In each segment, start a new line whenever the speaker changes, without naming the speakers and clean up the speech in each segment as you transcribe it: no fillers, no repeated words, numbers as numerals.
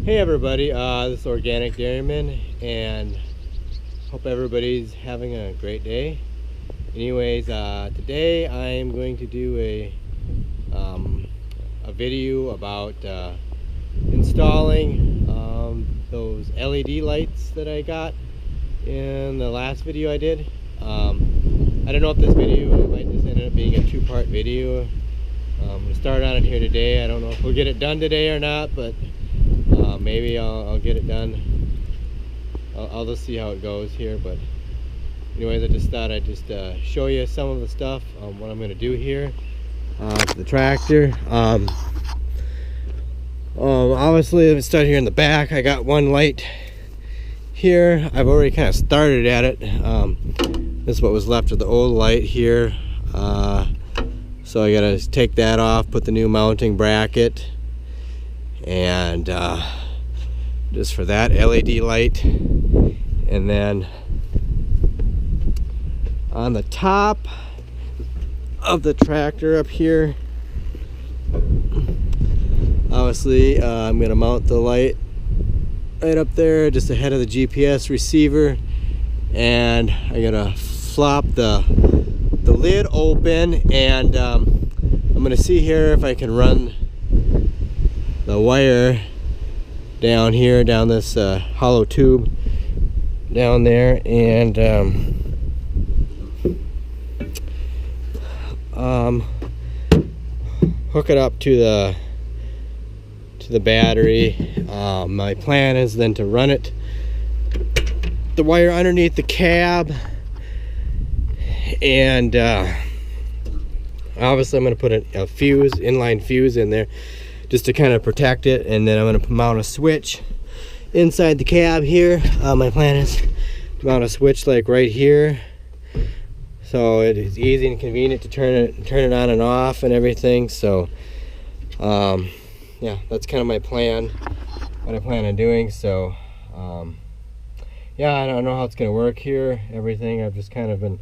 Hey everybody, this is Organic Dairyman, and hope everybody's having a great day. Anyways, today I am going to do a video about installing those LED lights that I got in the last video I did. I don't know if this video might just end up being a two-part video. I'm going to start on it here today. I don't know if we'll get it done today or not, but maybe I'll get it done. I'll just see how it goes here. But anyways, I just thought I'd just show you some of the stuff, what I'm going to do here to the tractor. Obviously, let me start here in the back. I got one light here. I've already kind of started at it. This is what was left of the old light here. So I gotta take that off, put the new mounting bracket, and just for that LED light. And then on the top of the tractor up here, obviously I'm gonna mount the light right up there just ahead of the GPS receiver, and I'm gonna flop the lid open, and I'm gonna see here if I can run the wire down here, down this hollow tube down there, and hook it up to the battery. My plan is then to run the wire underneath the cab, and obviously I'm going to put a fuse, inline fuse in there just to kind of protect it, and then I'm going to mount a switch inside the cab here. My plan is to mount a switch like right here, so it is easy and convenient to turn it on and off and everything. So yeah, that's kind of my plan, what I plan on doing. So yeah, I don't know how it's going to work here, everything. I've just kind of been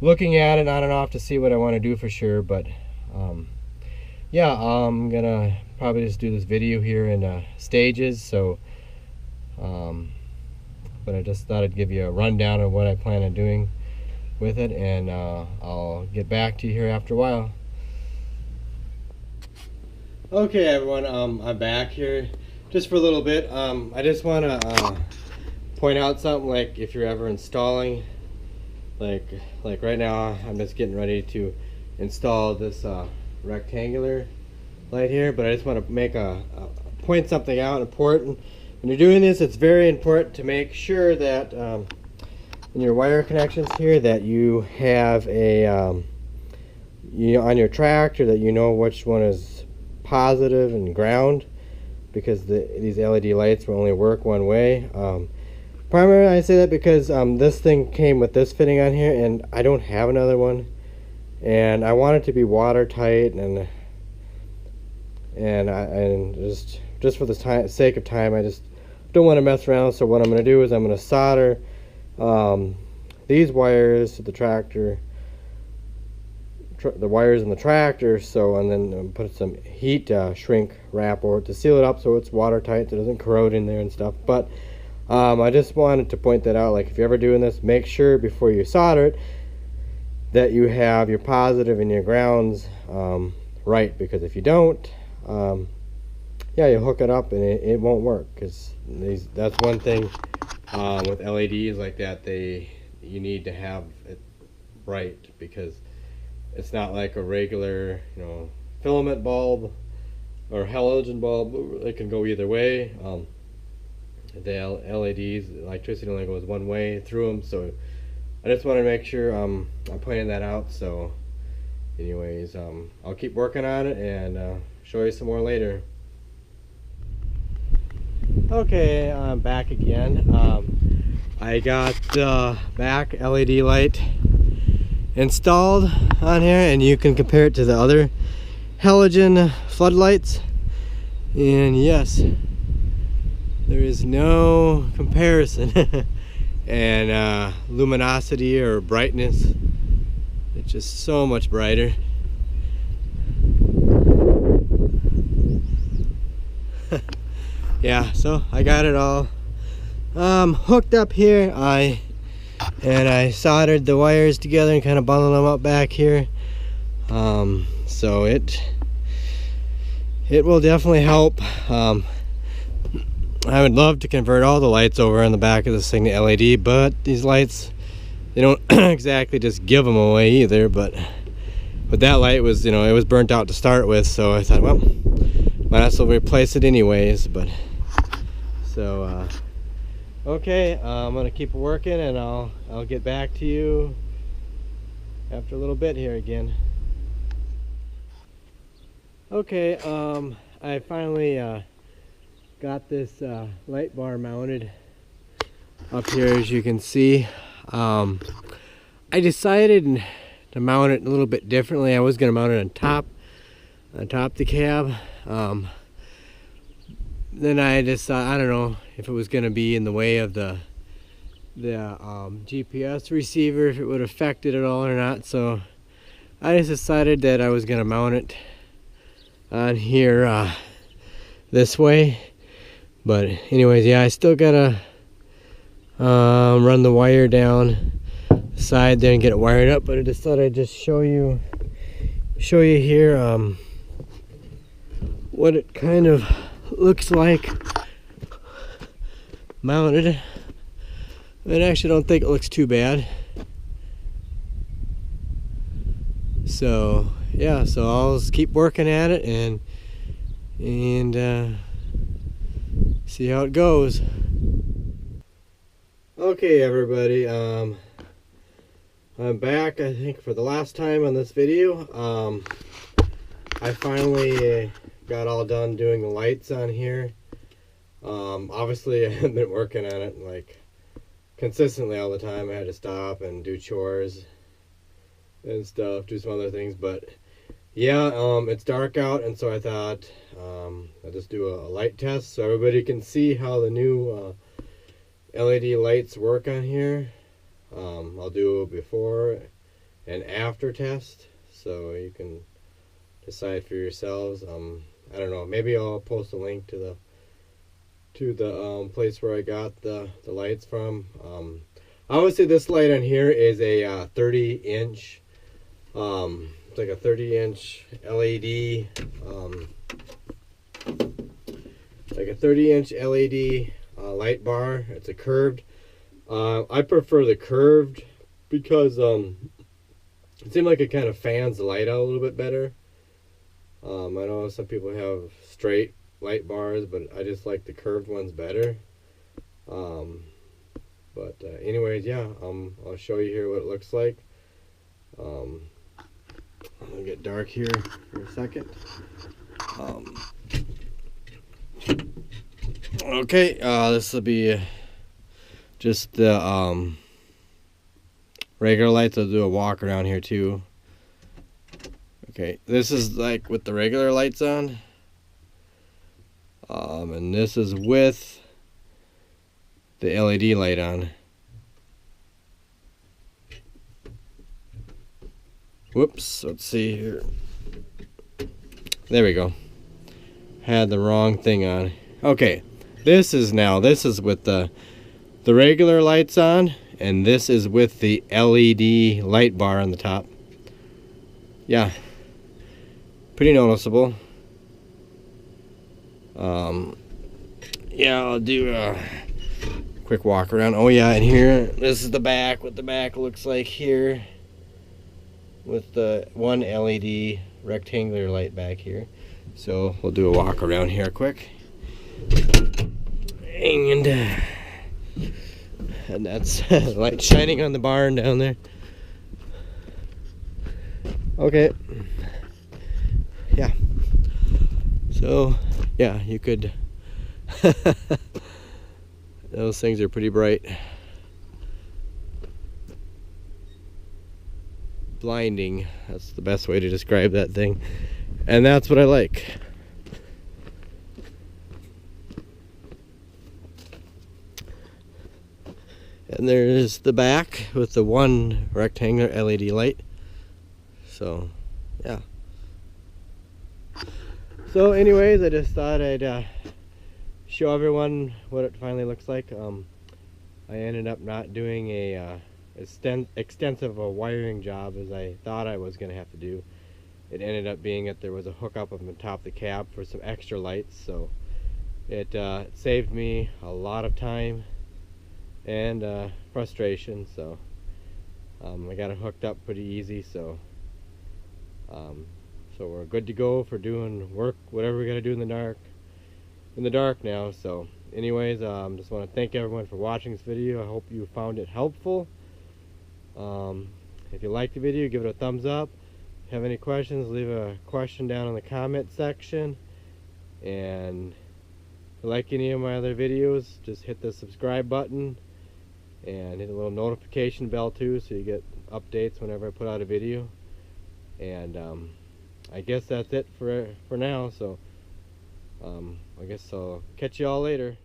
looking at it on and off to see what I want to do for sure. But yeah, I'm gonna probably just do this video here in stages. So but I just thought I'd give you a rundown of what I plan on doing with it, and I'll get back to you here after a while. Okay everyone, I'm back here just for a little bit. I just want to point out something, like if you're ever installing, like right now I'm just getting ready to install this rectangular light here, but I just want to make point something out important. When you're doing this, it's very important to make sure that in your wire connections here that you have a on your tractor, that you know which one is positive and ground, because these LED lights will only work one way. Primarily I say that because this thing came with this fitting on here, and I don't have another one, and I want it to be watertight, and just for the sake of time, I just don't want to mess around. So what I'm going to do is I'm going to solder these wires to the tractor, the wires in the tractor, so, and then put some heat shrink wrap over it to seal it up so it's watertight, so it doesn't corrode in there and stuff. But I just wanted to point that out, like if you're ever doing this, make sure before you solder it that you have your positive and your grounds right, because if you don't, yeah, you hook it up and it won't work, because that's one thing with LEDs like that, you need to have it right, because it's not like a regular filament bulb or halogen bulb. It can go either way. The LEDs, electricity only goes one way through them, so I just want to make sure I'm pointing that out. So anyways, I'll keep working on it and show you some more later. Okay, I'm back again. I got the back LED light installed on here, and you can compare it to the other halogen floodlights, and yes, there is no comparison. And luminosity or brightness, it's just so much brighter. yeah, so I got it all hooked up here. I soldered the wires together and kind of bundled them up back here. So it will definitely help. I would love to convert all the lights over on the back of this thing to LED, but these lights, they don't exactly just give them away either. But that light was, you know, it was burnt out to start with, so I thought, well, might as well replace it anyways. But so okay, I'm gonna keep working, and I'll get back to you after a little bit here again. Okay, I finally got this light bar mounted up here, as you can see. I decided to mount it a little bit differently. I was going to mount it on top the cab. Then I just I don't know if it was going to be in the way of the GPS receiver, if it would affect it at all or not. So I just decided that I was going to mount it on here this way. But anyways, yeah, I still gotta run the wire down the side there and get it wired up. But I just thought I'd just show you here what it kind of looks like mounted. I actually don't think it looks too bad. So yeah, so I'll just keep working at it and see how it goes. Okay, everybody, I'm back, I think, for the last time on this video. I finally got all done doing the lights on here. Obviously I haven't been working on it like consistently all the time. I had to stop and do chores and stuff, do some other things, but yeah, it's dark out, and so I thought I'll just do a light test so everybody can see how the new LED lights work on here. I'll do a before and after test so you can decide for yourselves. I don't know, maybe I'll post a link to the place where I got the lights from. Obviously this light on here is a 30-inch. It's like a 30-inch LED, like a 30-inch LED light bar. It's a curved. I prefer the curved because it seems like it kind of fans the light out a little bit better. I know some people have straight light bars, but I just like the curved ones better. But anyways, yeah, I'll show you here what it looks like. I'll get dark here for a second. Okay, this will be just the regular lights. I'll do a walk around here too. Okay, this is like with the regular lights on, and this is with the LED light on. Whoops, let's see here. There we go. Had the wrong thing on. Okay, this is with the regular lights on, and this is with the LED light bar on the top. Yeah, pretty noticeable. Yeah, I'll do a quick walk around. Oh yeah, and here, this is the back, what the back looks like here, with the one LED rectangular light back here. So we'll do a walk around here quick. And that's light shining on the barn down there. Okay. Yeah. So, yeah, you could... Those things are pretty bright. Blinding, that's the best way to describe that thing, and that's what I like. And there's the back with the one rectangular LED light. So yeah, so anyways, I just thought I'd show everyone what it finally looks like. I ended up not doing a extensive wiring job as I thought I was going to have to do. It ended up being that there was a hookup on the top of the cab for some extra lights, so it saved me a lot of time and frustration. So I got it hooked up pretty easy, so we're good to go for doing work, whatever we got to do in the dark now. So anyways, just want to thank everyone for watching this video. I hope you found it helpful. If you liked the video, give it a thumbs up. If you have any questions, leave a question down in the comment section. And if you like any of my other videos, just hit the subscribe button and hit the little notification bell too, so you get updates whenever I put out a video. And I guess that's it for now. So I guess I'll catch you all later.